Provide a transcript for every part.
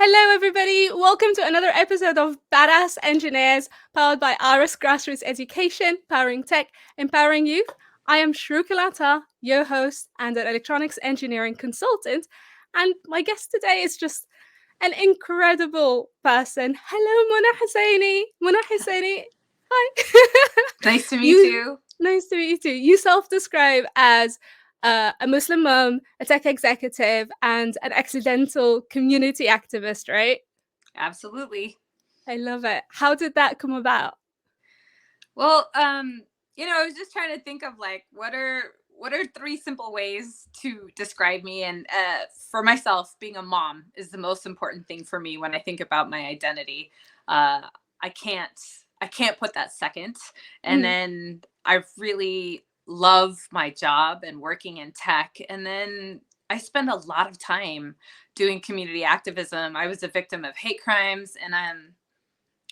Hello, everybody. Welcome to another episode of Badass Engineers, powered by RS Grassroots Education, powering tech, empowering youth. I am el-attar, your host and an electronics engineering consultant. And my guest today is just an incredible person. Hello, Husseini. Husseini. Hi. Nice to meet you you. Nice to meet you too. You self-describe as a Muslim mom, a tech executive, and an accidental community activist, right? Absolutely. I love it. How did that come about? Well, I was just trying to think of like what are three simple ways to describe me, and for myself, being a mom is the most important thing for me when I think about my identity. Uh, I can't I can't put that second. And Mm, then I really love my job and working in tech, and then I spend a lot of time doing community activism. I was a victim of hate crimes, and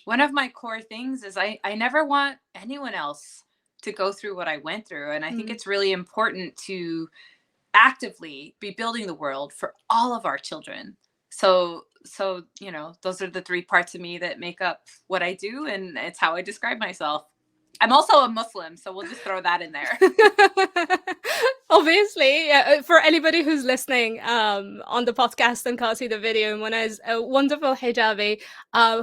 one of my core things is I never want anyone else to go through what I went through. And I think mm. it's really important to actively be building the world for all of our children. So those are the three parts of me that make up what I do, and it's how I describe myself. I'm also a Muslim, so we'll just throw that in there. Obviously, yeah, for anybody who's listening on the podcast and can't see the video, Mona is a wonderful hijabi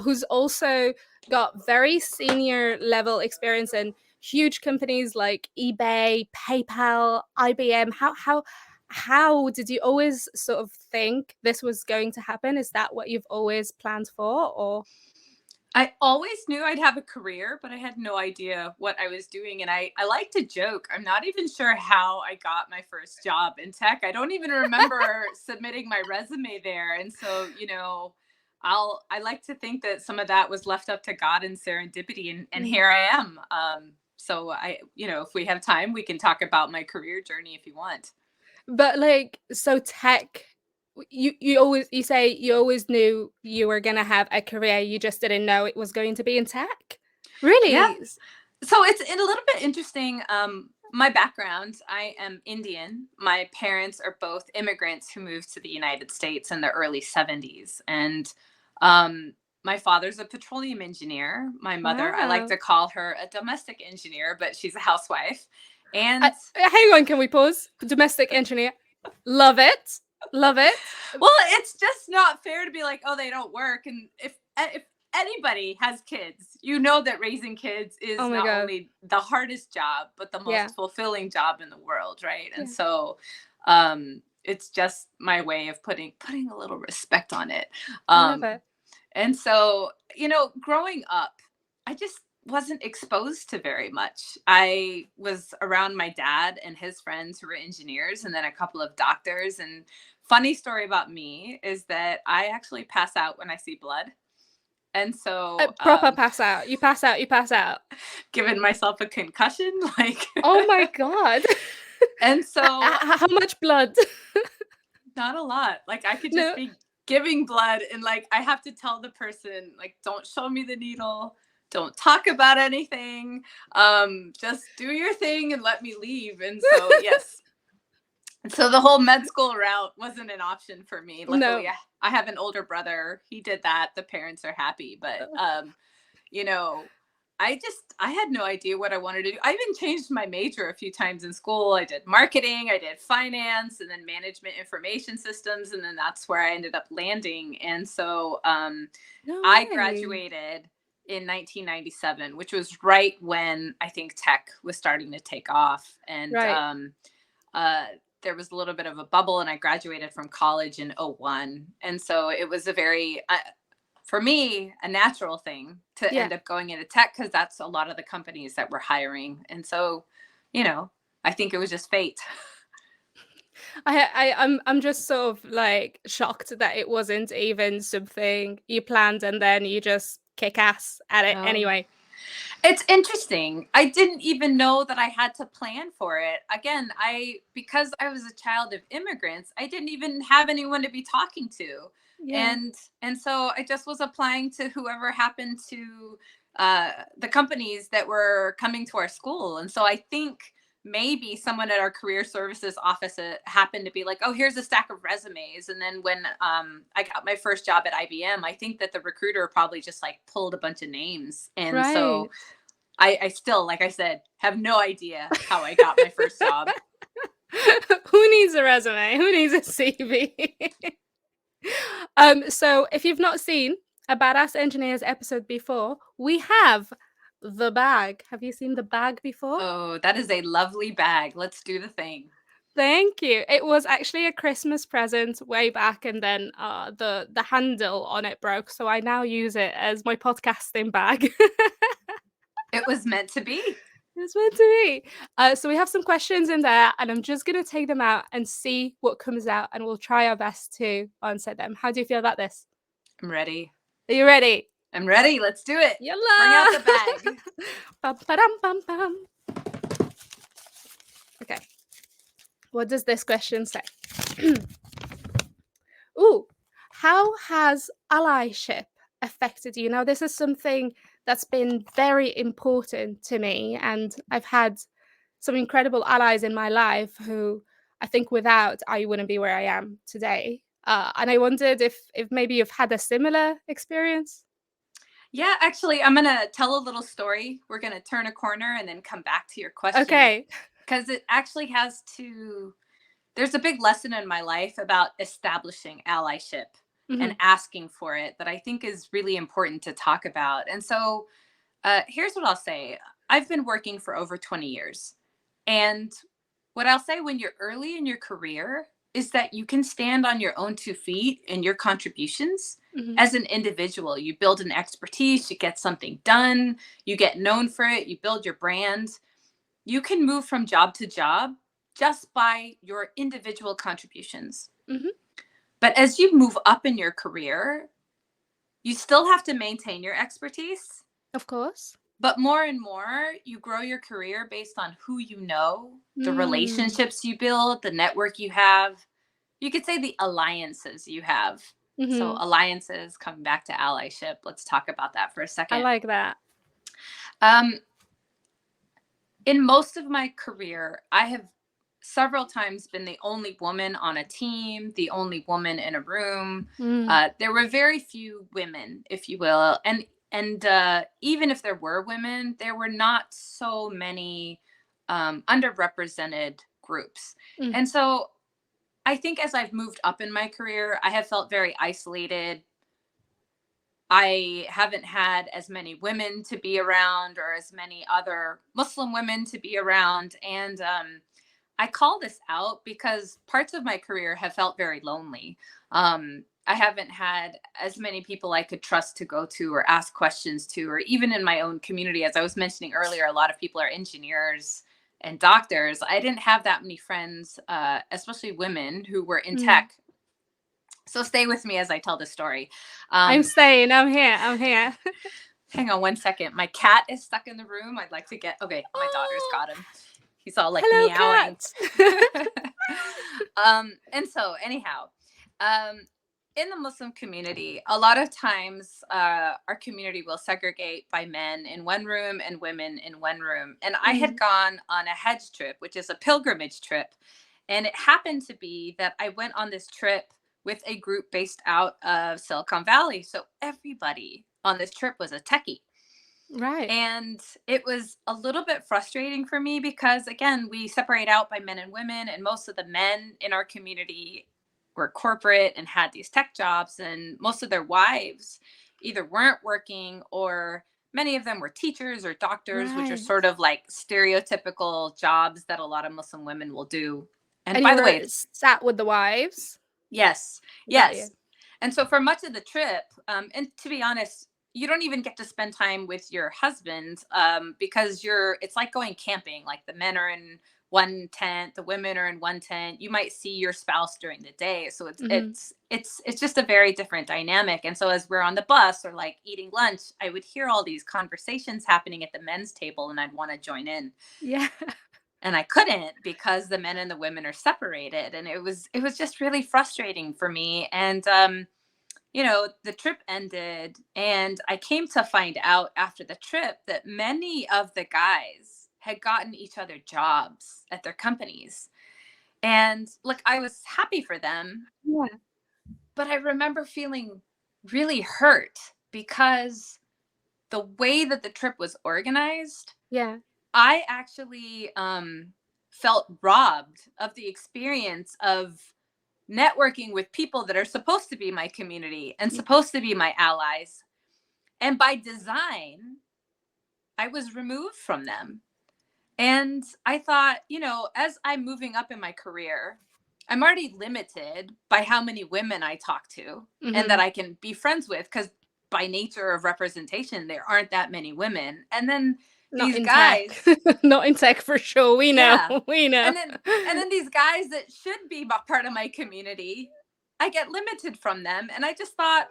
who's also got very senior level experience in huge companies like eBay, PayPal, IBM. How did you always sort of think this was going to happen? Is that what you've always planned for, or? I always knew I'd have a career, but I had no idea what I was doing. And I like to joke. I'm not even sure how I got my first job in tech. I don't even remember submitting my resume there. And so, I like to think that some of that was left up to God and serendipity, and Mm. here I am. If we have time, we can talk about my career journey if you want. But like, so tech, you say you always knew you were gonna have a career, you just didn't know it was going to be in tech? Yeah. Really? So it's a little bit interesting. My background, I am Indian. My parents are both immigrants who moved to the United States in the early 70s. And my father's a petroleum engineer. My mother, I like Wow. to call her a domestic engineer, but she's a housewife. And Hang on, can we pause? Domestic engineer. Love it. Love it. well, it's just not fair to be like, oh, they don't work. And if anybody has kids, you know that raising kids Oh is my not god. only the hardest job, but the Yeah. most fulfilling job in the world, right? And Yeah. so it's just my way of putting a little respect on it. I love Um, it. and so, growing up, I just wasn't exposed to very much. I was around my dad and his friends who were engineers, and then a couple of doctors. And funny story about me is that I actually pass out when I see blood. And so, Proper pass out. You pass out, you pass out. giving myself a concussion, like, Oh my god. and so How much blood? not a lot. Like, I could just No. be giving blood, and like I have to tell the person, like, don't show me the needle, don't talk about anything, just do your thing and let me leave. And so, yes. So the whole med school route wasn't an option for me. Luckily, No. I have an older brother. He did that. The parents are happy, but you know, I had no idea what I wanted to do. I even changed my major a few times in school. I did marketing, I did finance, and then management information systems, and then that's where I ended up landing. And so No I way. graduated in 1997, which was right when I think tech was starting to take off. And Right. uh, there was a little bit of a bubble, and I graduated from college in '01. And so it was a very for me, a natural thing to Yeah. end up going into tech, because that's a lot of the companies that were hiring. And so, you know, I think it was just fate. I'm just sort of like shocked that it wasn't even something you planned and then you just kick ass at it Oh, anyway. it's interesting. I didn't even know that I had to plan for it. Again, because I was a child of immigrants, I didn't even have anyone to be talking to. Yeah. And so I just was applying to whoever happened to the companies that were coming to our school. And so I think maybe someone at our career services office happened to be like, oh, here's a stack of resumes. And then when I got my first job at IBM, I think that the recruiter probably just like pulled a bunch of names. And Right. so I still, like I said, have no idea how I got my first job. Who needs a resume? Who needs a CV? So if you've not seen a Badass Engineers episode before, we have the bag. Have you seen the bag before? Oh, that is a lovely bag. Let's do the thing. Thank you. It was actually a Christmas present way back, and then the handle on it broke, so I now use it as my podcasting bag. It was meant to be. It's meant to be. So we have some questions in there, and I'm just going to take them out and see what comes out, and we'll try our best to answer them. How do you feel about this? I'm ready. Are you ready? I'm ready. Let's do it. Yalla! Bring out the bag. Bum, ba-dum, bum, bum. Okay. What does this question say? Ooh, how has allyship affected you? Now, this is something that's been very important to me, and I've had some incredible allies in my life who I think without I wouldn't be where I am today. And I wondered if maybe you've had a similar experience. Yeah, actually, I'm going to tell a little story. We're going to turn a corner and then come back to your question. Okay. Because it actually there's a big lesson in my life about establishing allyship and asking for it that I think is really important to talk about. And so here's what I'll say. I've been working for over 20 years. And what I'll say when you're early in your career is that you can stand on your own 2 feet in your contributions as an individual. You build an expertise, you get something done, you get known for it, you build your brand. You can move from job to job just by your individual contributions. But as you move up in your career, you still have to maintain your expertise. Of course. But more and more, you grow your career based on who you know, the relationships you build, the network you have. You could say the alliances you have. So alliances, coming back to allyship. Let's talk about that for a second. I like that. In most of my career, I have several times been the only woman on a team, the only woman in a room. There were very few women, if you will. And even if there were women, there were not so many underrepresented groups. And so I think as I've moved up in my career, I have felt very isolated. I haven't had as many women to be around or as many other Muslim women to be around. And I call this out because parts of my career have felt very lonely. I haven't had as many people I could trust to go to or ask questions to, or even in my own community. As I was mentioning earlier, a lot of people are engineers and doctors. I didn't have that many friends, especially women who were in tech. So stay with me as I tell this story. I'm staying. I'm here. Hang on 1 second. My cat is stuck in the room. I'd like to get, okay, my daughter's got him. He's all like hello, meowing. Cat. And so anyhow, in the Muslim community, a lot of times our community will segregate by men in one room and women in one room. And I had gone on a Hajj trip, which is a pilgrimage trip. And it happened to be that I went on this trip with a group based out of Silicon Valley. So everybody on this trip was a techie. Right. And it was a little bit frustrating for me because, again, we separate out by men and women, and most of the men in our community were corporate and had these tech jobs, and most of their wives either weren't working or many of them were teachers or doctors, which are sort of like stereotypical jobs that a lot of Muslim women will do. And by the way, sat with the wives? Yes. And so for much of the trip, and to be honest, you don't even get to spend time with your husband because it's like going camping. Like the men are in one tent, the women are in one tent. You might see your spouse during the day. So it's just a very different dynamic. And so as we're on the bus or like eating lunch, I would hear all these conversations happening at the men's table and I'd want to join in. Yeah. And I couldn't because the men and the women are separated. And it was just really frustrating for me. And, the trip ended and I came to find out after the trip that many of the guys had gotten each other jobs at their companies. And look, I was happy for them, Yeah. but I remember feeling really hurt because the way that the trip was organized, Yeah. I actually felt robbed of the experience of networking with people that are supposed to be my community and supposed to be my allies. And by design, I was removed from them. And I thought, as I'm moving up in my career, I'm already limited by how many women I talk to and that Mhm. I can be friends with, because by nature of representation, there aren't that many women. And then Not these in tech. guys, Not in tech for sure. We know. yeah. We know. And then these guys that should be part of my community, I get limited from them. And I just thought,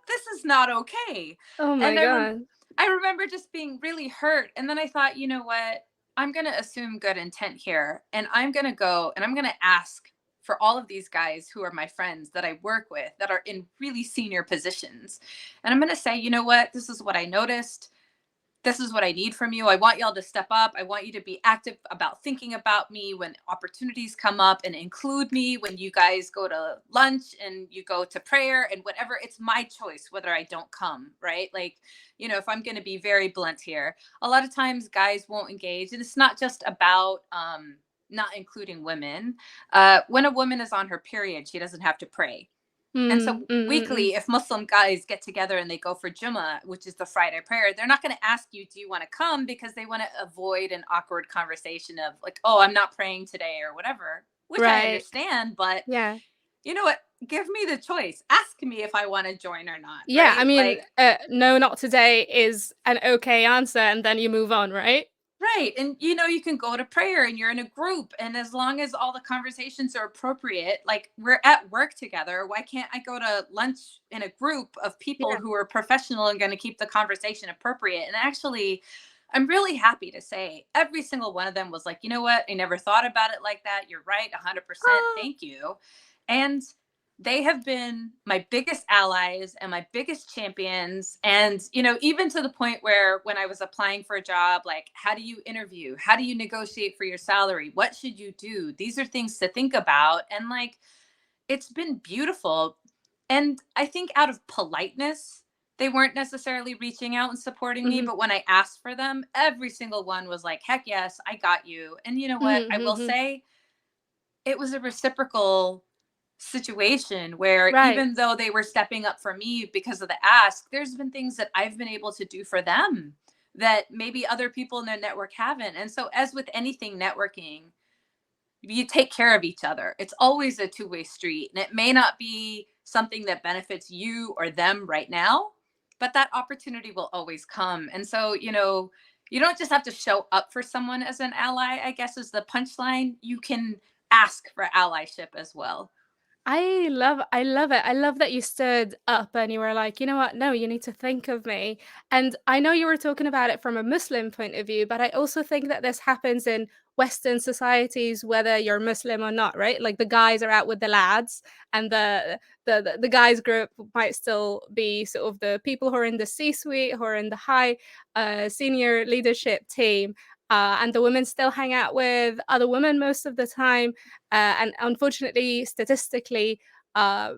this is not okay. Oh my And god. I remember just being really hurt. And then I thought, you know what? I'm going to assume good intent here. And I'm going to go and I'm going to ask for all of these guys who are my friends that I work with that are in really senior positions. And I'm going to say, you know what? This is what I noticed. This is what I need from you. I want y'all to step up. I want you to be active about thinking about me when opportunities come up, and include me when you guys go to lunch and you go to prayer and whatever. It's my choice whether I don't come, right? Like, if I'm going to be very blunt here, a lot of times guys won't engage. And it's not just about not including women. When a woman is on her period, she doesn't have to pray. And Mm, so mm, mm, mm. weekly, if Muslim guys get together and they go for Jummah, which is the Friday prayer, they're not going to ask you, do you want to come? Because they want to avoid an awkward conversation of like, oh, I'm not praying today or whatever, which I Right. understand. But Yeah. you know what? Give me the choice. Ask me if I want to join or not, Yeah, I right? mean, Like, no, not today is an okay answer, and then you move on, right? right. And you can go to prayer and you're in a group. And as long as all the conversations are appropriate, like we're at work together, why can't I go to lunch in a group of people Yeah. who are professional and going to keep the conversation appropriate? And actually, I'm really happy to say every single one of them was like, you know what? I never thought about it like that. You're right. 100%. Oh. Thank you. And they have been my biggest allies and my biggest champions. And even to the point where when I was applying for a job, like, how do you interview, how do you negotiate for your salary, what should you do, these are things to think about. And like, it's been beautiful. And I think out of politeness, they weren't necessarily reaching out and supporting me, Mhm, but when I asked for them, every single one was like, heck yes, I got you. And you know what, mhm, I will mhm. say, it was a reciprocal situation where Right. even though they were stepping up for me because of the ask, there's been things that I've been able to do for them that maybe other people in their network haven't. And so, as with anything networking, you take care of each other. It's always a two-way street. And it may not be something that benefits you or them right now, but that opportunity will always come. And so, you don't just have to show up for someone as an ally, I guess is the punchline. You can ask for allyship as well. I love it. I love that you stood up and you were like, "You know what? No, you need to think of me." And I know you were talking about it from a Muslim point of view, but I also think that this happens in Western societies, whether you're Muslim or not, right? Like the guys are out with the lads, and the guys group might still be sort of the people who are in the C-suite, who are in the high senior leadership team. And the women still hang out with other women most of the time, and unfortunately, statistically, uh,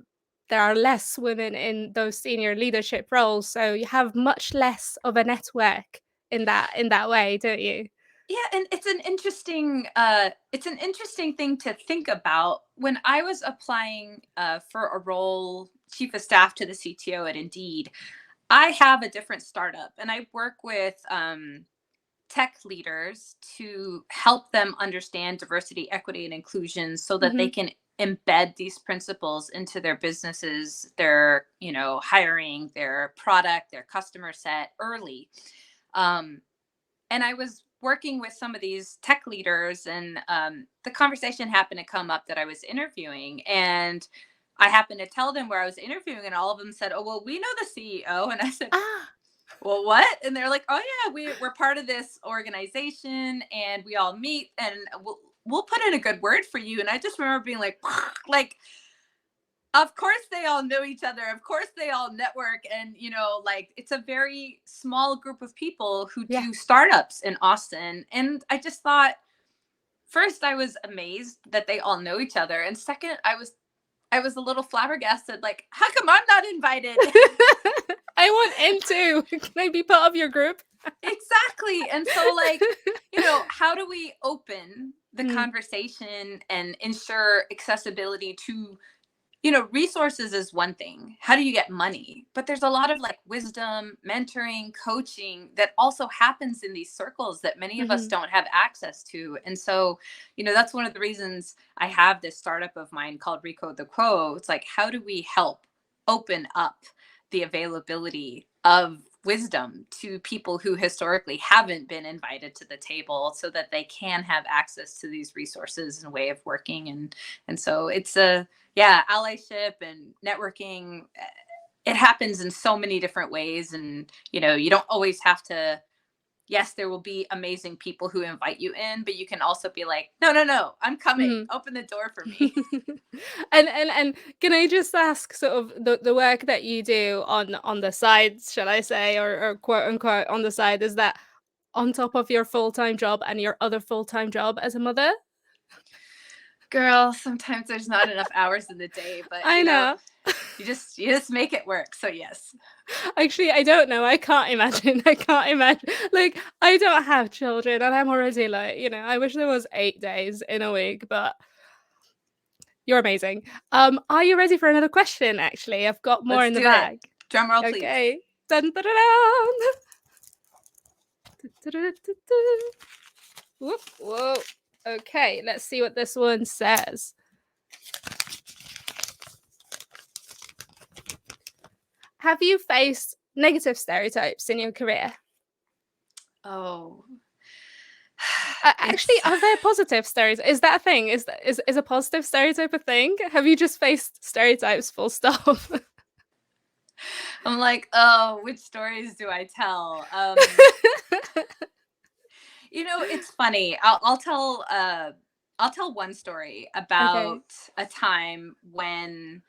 there are less women in those senior leadership roles, so you have much less of a network in that way, don't you? Yeah, and it's an interesting thing to think about. When I was applying for a role chief of staff to the CTO at Indeed, I have a different startup and I work with tech leaders to help them understand diversity, equity, and inclusion so that they Mhm. can embed these principles into their businesses, their, hiring, their product, their customer set early. Um, and I was working with some of these tech leaders, and the conversation happened to come up that I was interviewing. And I happened to tell them where I was interviewing, and all of them said, "Oh, well, we know the CEO." And I said, Ah, well, what? And they're like, oh yeah, we're part of this organization and we all meet and we'll put in a good word for you. And I just remember being like, like Of course they all know each other. Of course they all network. And, like it's a very small group of people who Yeah. do startups in Austin. And I just thought, first, I was amazed that they all know each other. And second, I was a little flabbergasted, like, how come I'm not invited? I want in too. Can I be part of your group? Exactly. And so, like, how do we open the Mm. conversation and ensure accessibility to resources is one thing. How do you get money? But there's a lot of like wisdom, mentoring, coaching that also happens in these circles that many of us Mhm. don't have access to. And so, that's one of the reasons I have this startup of mine called Recode the Quo. It's like, how do we help open up the availability of wisdom to people who historically haven't been invited to the table so that they can have access to these resources and way of working. And so it's allyship and networking. It happens in so many different ways. And, you don't always have to, yes, there will be amazing people who invite you in, but you can also be like, no, no, no, I'm coming. Mhm. Open the door for me. And can I just ask sort of the work that you do on the side, shall I say, or quote unquote on the side, is that on top of your full-time job and your other full-time job as a mother? Girl, sometimes there's not enough hours in the day, but I know. you just make it work. So yes. Actually, I don't know. I can't imagine. I can't imagine. Like, I don't have children, and I'm already like, I wish there was 8 days in a week, but you're amazing. Are you ready for another question? Actually, I've got more Let's in the do it. bag. Drum roll, please. Okay. Dun, dun, dun, dun. Du-du-du-du-du. Whoop, whoa. Okay, let's see what this one says. Have you faced negative stereotypes in your career? Oh, Actually, it's are there positive stereotypes? Is that a thing? Is a positive stereotype a thing? Have you just faced stereotypes full stop? I'm like, oh, which stories do I tell? It's funny. I'll tell one story Okay. about a time when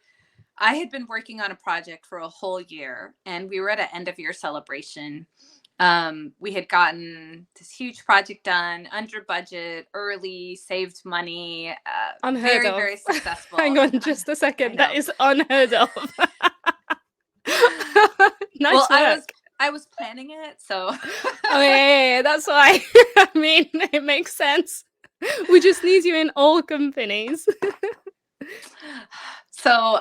I had been working on a project for a whole year, and we were at an end of year celebration. We had gotten this huge project done under budget, early, saved money, Unheard very, of. very successful. Hang on just a I second. That know. is unheard of. Well, Nice I was work. I was planning it, so Oh yeah, that's why. I mean, it makes sense. We just need you in all companies. so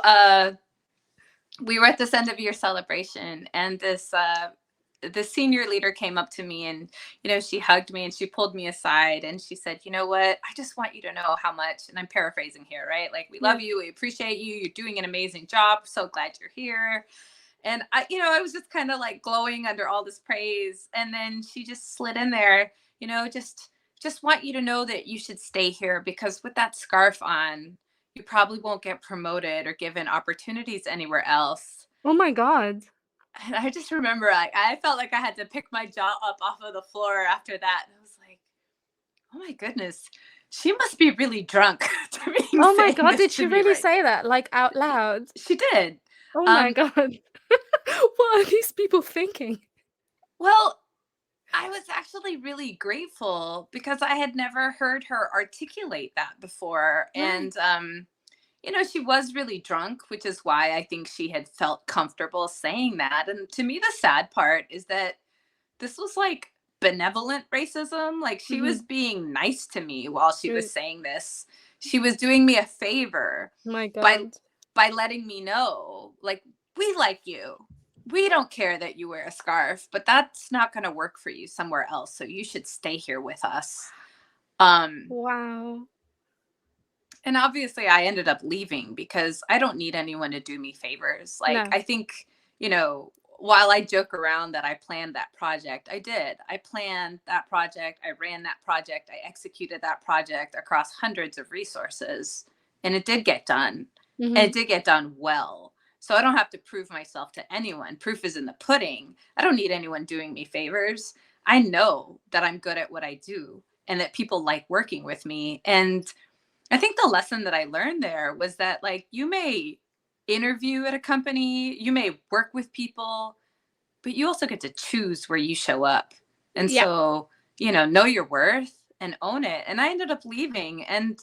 we were at this end of year celebration, and the senior leader came up to me, and she hugged me and she pulled me aside and she said, you know what, I just want you to know how much, and I'm paraphrasing here, right, like, we Yeah. love you, we appreciate you, you're doing an amazing job, so glad you're here. And I was just kind of like glowing under all this praise, and then she just slid in there, just want you to know that you should stay here, because with that scarf on, you probably won't get promoted or given opportunities anywhere else. Oh my god. And I just remember, I felt like I had to pick my jaw up off of the floor after that. And I was like, oh my goodness, she must be really drunk to be Oh my saying god, this did to she me really right say that, like, out now. loud? She did. Oh my Um, god. What are these people thinking? well, I was actually really grateful because I had never heard her articulate that before. Right. And, she was really drunk, which is why I think she had felt comfortable saying that. And to me, the sad part is that this was like benevolent racism. Like, she Mhm. was being nice to me while she was Right. saying this. She was doing me a favor My by god. letting me know, like, we like you. We don't care that you wear a scarf, but that's not going to work for you somewhere else. So you should stay here with us. Um, Wow. and obviously I ended up leaving because I don't need anyone to do me favors. Like, No. I think, while I joke around that I planned that project, I did. I planned that project, I ran that project, I executed that project across hundreds of resources, and it did get done. And it Mhm. did get done well. So I don't have to prove myself to anyone. Proof is in the pudding. I don't need anyone doing me favors. I know that I'm good at what I do and that people like working with me. And I think the lesson that I learned there was that, like, you may interview at a company, you may work with people, but you also get to choose where you show up. And Yeah. so, know your worth and own it. And I ended up leaving. And,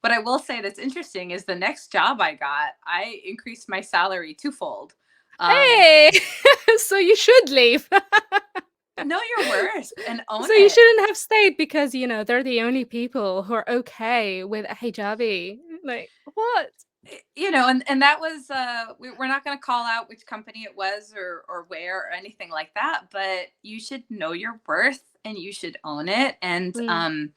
what I will say that's interesting is the next job I got, I increased my salary twofold. Hey, so you should leave. Know your worth and own So you it. shouldn't have stayed because, they're the only people who are okay with a hijabi. Like, what? And that was we're not going to call out which company it was or where or anything like that, but you should know your worth and you should own it. And Mm,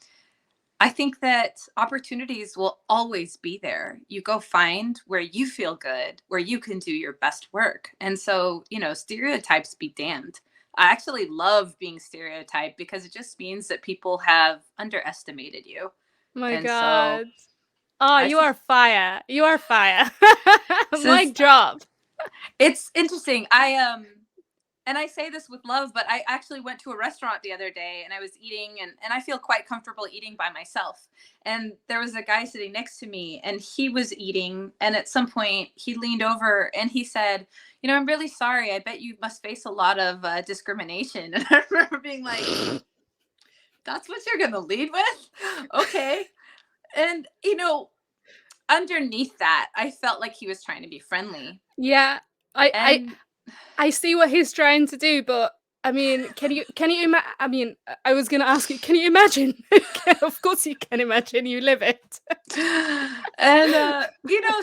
I think that opportunities will always be there. You go find where you feel good, where you can do your best work. And so, stereotypes be damned. I actually love being stereotyped because it just means that people have underestimated you. my And so god. Oh, I you are fire. You are fire. says Mic drop. it's interesting. And I say this with love, but I actually went to a restaurant the other day and I was eating and I feel quite comfortable eating by myself. And there was a guy sitting next to me and he was eating. And at some point he leaned over and he said, I'm really sorry. I bet you must face a lot of discrimination. And I remember being like, that's what you're going to lead with? Okay. And, underneath that, I felt like he was trying to be friendly. Yeah. I I And I see what he's trying to do, but I mean, I mean, I was gonna ask you, can you imagine? Of course you can imagine, you live it. and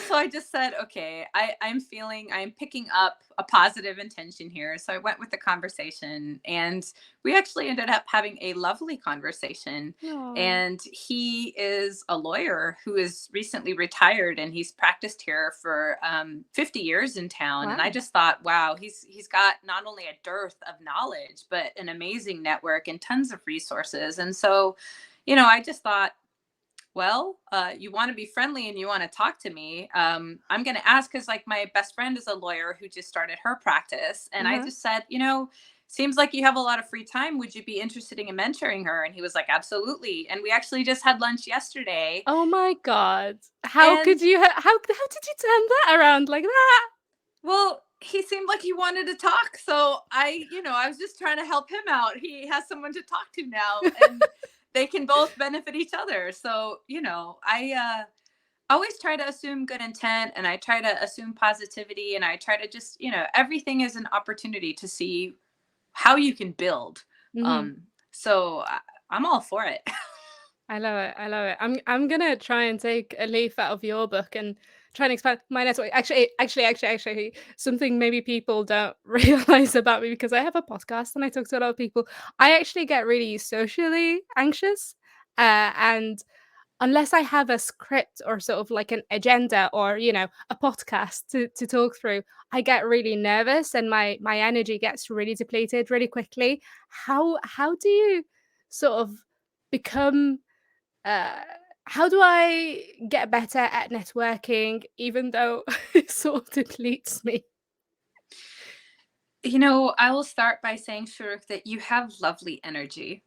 so I just said, okay, I'm picking up a positive intention here. So I went with the conversation and we actually ended up having a lovely conversation. Aw, And he is a lawyer who is recently retired and he's practiced here for 50 years in town. And I wow. just thought, wow, he's got not only a dearth of knowledge but an amazing network and tons of resources. And so I just thought, well, you want to be friendly and you want to talk to me. I'm going to ask because, like, my best friend is a lawyer who just started her practice. And I Uh-huh. just said, seems like you have a lot of free time. Would you be interested in mentoring her? And he was like, absolutely. And we actually just had lunch yesterday. Oh my god. How And, could you how did you turn that around like that? well, he seemed like he wanted to talk. So I was just trying to help him out. He has someone to talk to now. And they can both benefit each other. So, I always try to assume good intent and I try to assume positivity and I try to just, everything is an opportunity to see how you can build. Mhm. Um, so I'm all for it. I love it. I love it. I'm gonna try and take a leaf out of your book and try and expand my network. Actually, something maybe people don't realize about me because I have a podcast and I talk to a lot of people. I actually get really socially anxious, and unless I have a script or sort of like an agenda or a podcast to talk through, I get really nervous and my energy gets really depleted really quickly. How do you sort of become uh, how do I get better at networking even though it sort of depletes me? I will start by saying, Shuruk, that you have lovely energy.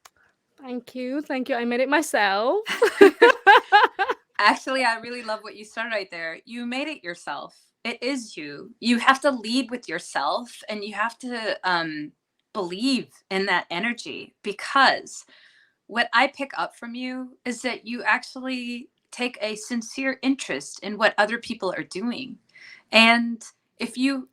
Thank you. Thank you. I made it myself. Actually, I really love what you started right there. You made it yourself. It is you. You have to lead with yourself and you have to believe in that energy because what I pick up from you is that you actually take a sincere interest in what other people are doing. And if you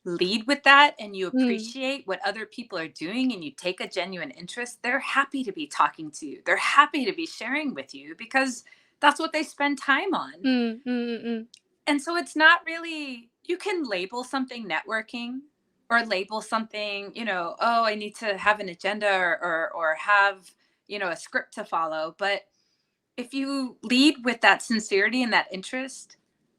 lead with that and you Mm, appreciate what other people are doing and you take a genuine interest, they're happy to be talking to you. They're happy to be sharing with you because that's what they spend time on. mm, mm, mm, mm. And so it's not really, you can label something networking or label something, oh, I need to have an agenda or have, a script to follow. But if you lead with that sincerity and that interest,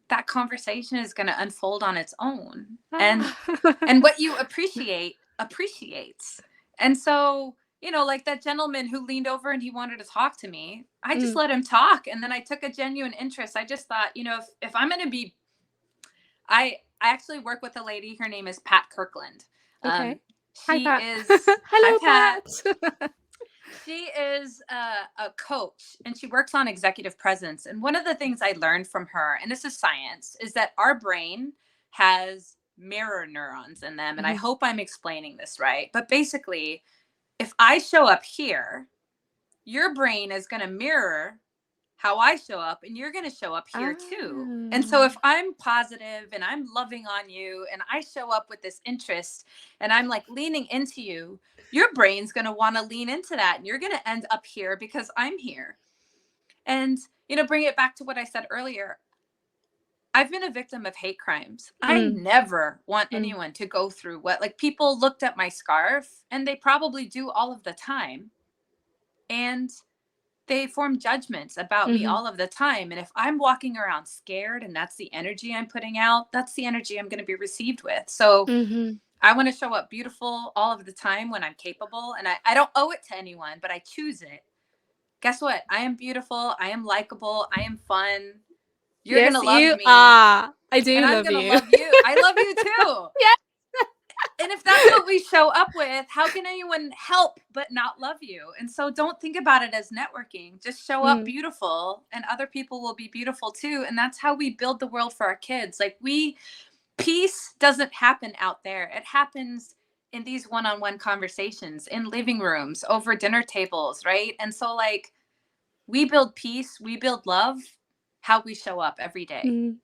that conversation is going to unfold on its own. And Ah. and what you appreciate appreciates. And so, like that gentleman who leaned over and he wanted to talk to me, I just Mm, let him talk and then I took a genuine interest. I just thought, if I'm going to be I actually work with a lady, her name is Pat Kirkland. okay. Hi, She Pat. is Hi Hello, Pat. Pat. She is a coach and she works on executive presence. And one of the things I learned from her, and this is science, is that our brain has mirror neurons in them. And I Mhm. hope I'm explaining this right. But basically, if I show up here, your brain is going to mirror how I show up, and you're going to show up here too. And so Ah. if I'm positive and I'm loving on you and I show up with this interest and I'm like leaning into you, your brain's going to want to lean into that and you're going to end up here because I'm here. And, bring it back to what I said earlier. I've been a victim of hate crimes. I Mm, never want mm, anyone to go through what, like, people looked at my scarf, and they probably do all of the time. And they form judgments about me mhm, all of the time. And if I'm walking around scared and that's the energy I'm putting out, that's the energy I'm going to be received with. So mhm, I want to show up beautiful all of the time when I'm capable. And I don't owe it to anyone, but I choose it. Guess what? I am beautiful. I am likable. I am fun. You're going yes, to love you me. are. I And do I'm love going to you. love you. I love you too. Yeah. And if that's what we show up with, how can anyone help but not love you? And so don't think about it as networking. Just show up Mm, beautiful and other people will be beautiful too. And that's how we build the world for our kids. Like, peace doesn't happen out there. It happens in these one-on-one conversations, in living rooms, over dinner tables, right? And so, like, we build peace, we build love, how we show up every day. mm.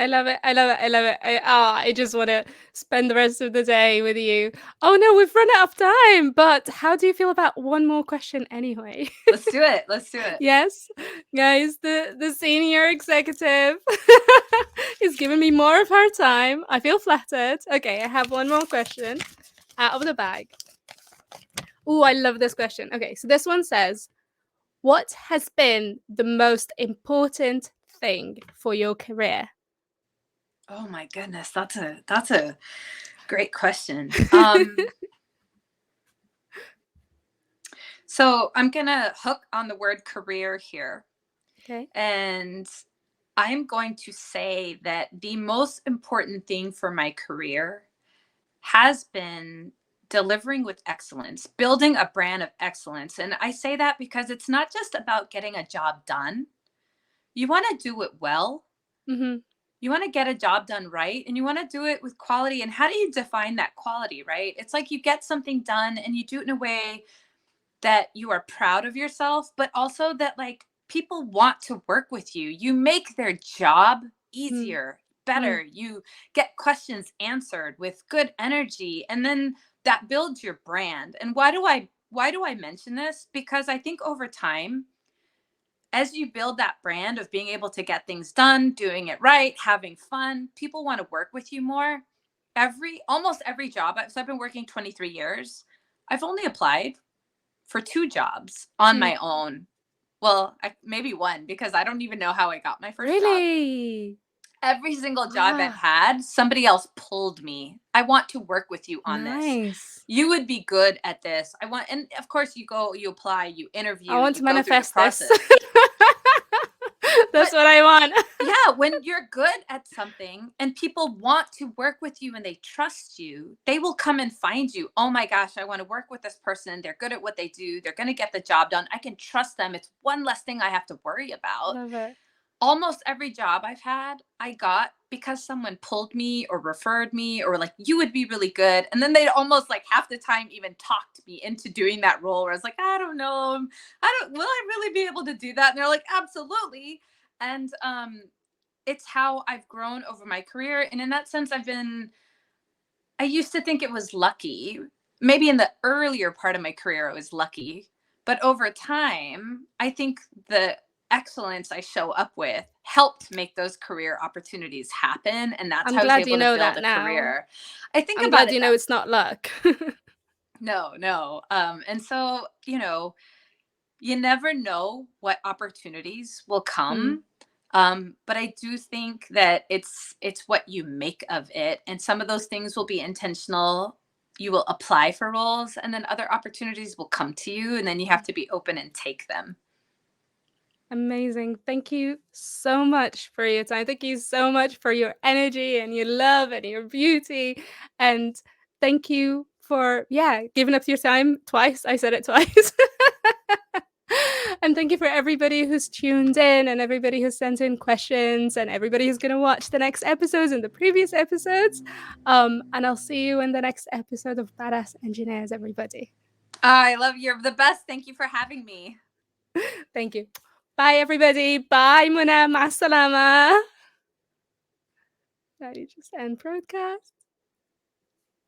I love it. I love it. I love it. I just want to spend the rest of the day with you. Oh no, we've run out of time. But how do you feel about one more question anyway? Let's do it. Let's do it. Yes, guys, the senior executive is giving me more of her time. I feel flattered. Okay, I have one more question out of the bag. Oh, I love this question. Okay, so this one says, what has been the most important thing for your career? Oh my goodness, that's a great question. So I'm gonna hook on the word career here. Okay. And I'm going to say that the most important thing for my career has been delivering with excellence, building a brand of excellence. And I say that because it's not just about getting a job done. You want to do it well. Mhm. You want to get a job done right, and you want to do it with quality. And how do you define that quality, right? It's like you get something done and you do it in a way that you are proud of yourself, but also that, like, people want to work with you. You make their job Mm, easier, mm, better. You get questions answered with good energy, and then that builds your brand. And why do I mention this? Because I think over time, as you build that brand of being able to get things done, doing it right, having fun, people want to work with you more. Almost every job, so I've been working 23 years. I've only applied for 2 jobs on mm. my own. Well, maybe 1, because I don't even know how I got my first job. Really? Every single job I've Wow. had, somebody else pulled me. I want to work with you on this. Nice. You would be good at this. And of course you go, you apply, you I interview, want you to go through the manifest this. process. That's But what I want. yeah, when you're good at something and people want to work with you and they trust you, they will come and find you. Oh my gosh, I want to work with this person. They're good at what they do. They're going to get the job done. I can trust them. It's one less thing I have to worry about. Love it. Almost every job I've had, I got because someone pulled me or referred me, or like, you would be really good. And then they'd almost, like, half the time even talked me into doing that role, where I was like, I don't know. Will I really be able to do that? And they're like, absolutely. And it's how I've grown over my career. And in that sense, I used to think it was lucky. Maybe in the earlier part of my career, I was lucky. But over time, I think the excellence I show up with helped make those career opportunities happen. And that's I'm how I was glad you able to know build that a now. career. I think I'm about glad it you know that it's not luck. no, no. And so, you never know what opportunities will Mm. come. But I do think that it's what you make of it, and some of those things will be intentional. You will apply for roles, and then other opportunities will come to you, and then you have to be open and take them. Amazing. Thank you so much for your time. Thank you so much for your energy and your love and your beauty. And thank you for giving up your time twice. I said it twice. And thank you for everybody who's tuned in and everybody who's sent in questions and everybody who's going to watch the next episodes and the previous episodes. And I'll see you in the next episode of Badass Engineers, everybody. I love you. You're the best. Thank you for having me. Thank you. Bye, everybody. Bye, Muna. Ma salama. Now you just end broadcast.